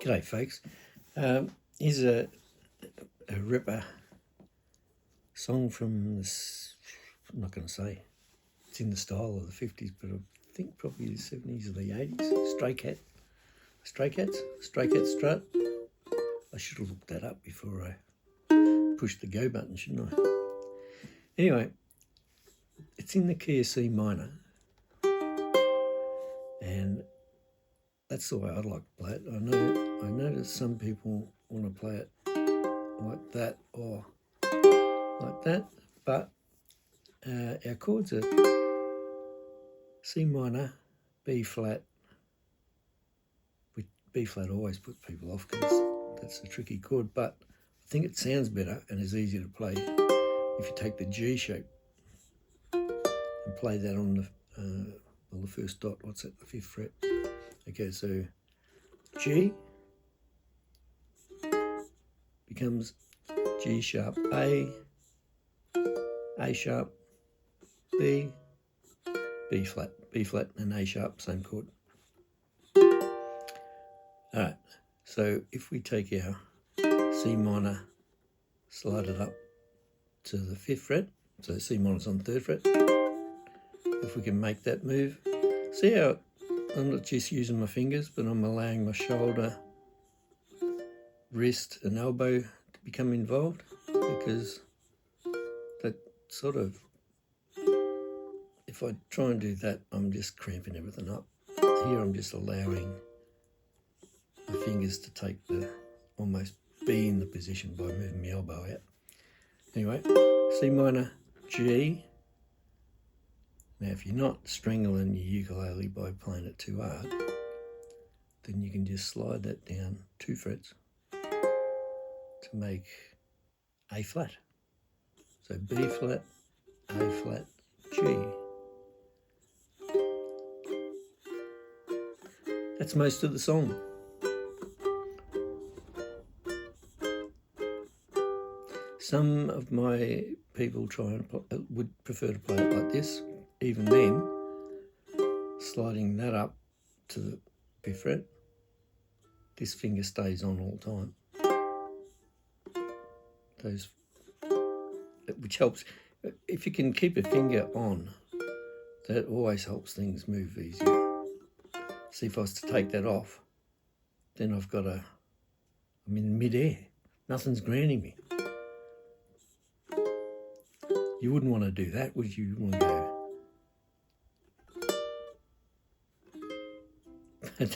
G'day folks. Here's a ripper song from this, I'm not going to say it's in the style of the 50s, but I think probably the 70s or the 80s. Stray Cat Strut. I should have looked that up before I pushed the go button, shouldn't I? Anyway, it's in the key of C minor, and that's the way I'd like to play it. I notice some people want to play it like that or like that, but our chords are C minor, B flat. B flat always puts people off because that's a tricky chord, but I think it sounds better and is easier to play if you take the G shape and play that on the the first dot. What's that? The 5th fret. Okay, so G becomes G sharp A sharp, B flat, and A sharp, same chord. All right, so if we take our C minor, slide it up to the 5th fret, so C minor's on the 3rd fret. If we can make that move, see how I'm not just using my fingers, but I'm allowing my shoulder, wrist and elbow to become involved, because that sort of, if I try and do that, I'm just cramping everything up. Here I'm just allowing my fingers to take almost be in the position by moving my elbow out. Anyway, C minor, G. Now if you're not strangling your ukulele by playing it too hard, then you can just slide that down 2 frets to make A flat. So B flat, A flat, G. That's most of the song. Some of my people would prefer to play it like this. Even then, sliding that up to the 5th fret, this finger stays on all the time. Which helps. If you can keep a finger on, that always helps things move easier. See, if I was to take that off, then I'm in mid-air. Nothing's grounding me. You wouldn't want to do that, would you? You want to go.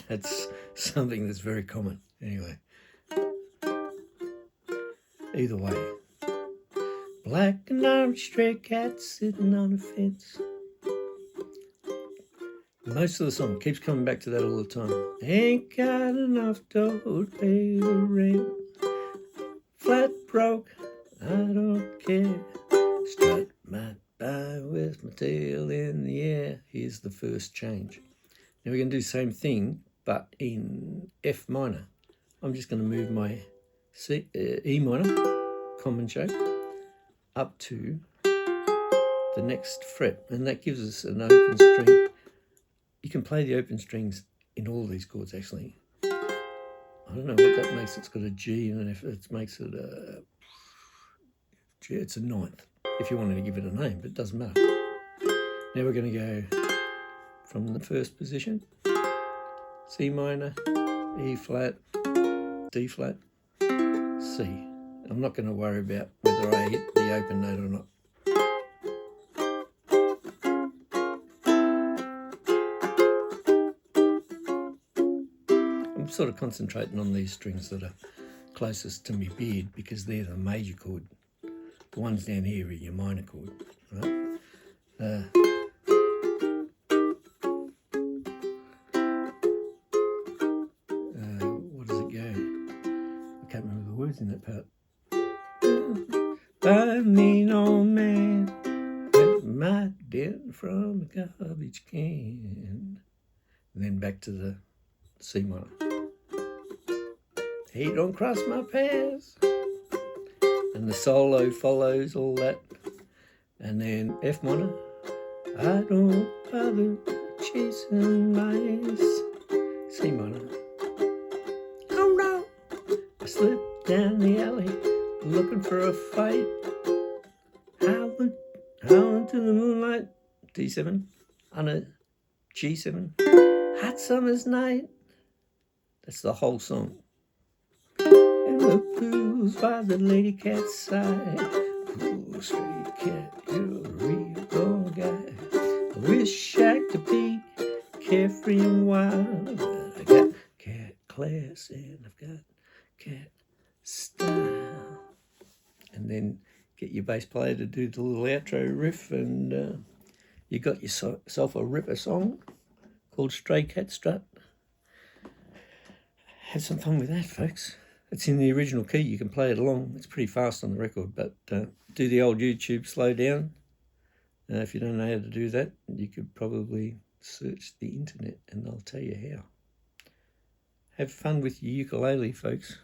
That's something that's very common. Anyway, either way. Black and orange stray cats sitting on a fence. Most of the song keeps coming back to that all the time. Ain't got enough dough to pay the rent. Flat broke, I don't care. Strut might by with my tail in the air. Here's the first change. Now we're going to do the same thing, but in F minor. I'm just going to move my E minor, common shape, up to the next fret, and that gives us an open string. You can play the open strings in all these chords, actually. I don't know what that makes. It's got a G, and if it makes it a G, it's a 9th, if you wanted to give it a name, but it doesn't matter. Now we're going to go from the first position, C minor, E flat, D flat, C. I'm not going to worry about whether I hit the open note or not. I'm sort of concentrating on these strings that are closest to my beard, because they're the major chord. The ones down here are your minor chord, right? What does it go? I can't remember the words in that part. I mean, old man, get my dent from a garbage can. And then back to the C minor. He don't cross my paths. And the solo follows all that. And then F minor. I don't bother chasing mice. C minor. I'm fight. Howling to the moonlight. D7 on a G7. Hot summer's night. That's the whole song. And the blues by the lady cat's side. Cool, stray cat, you're a real good guy. I wish I could be carefree and wild, but I got cat class and I've got cat style. And then get your bass player to do the little outro riff, and you got yourself a ripper song called Stray Cat Strut. Have some fun with that, folks. It's in the original key. You can play it along. It's pretty fast on the record, but do the old YouTube slow down. If you don't know how to do that, you could probably search the internet and they'll tell you how. Have fun with your ukulele, folks.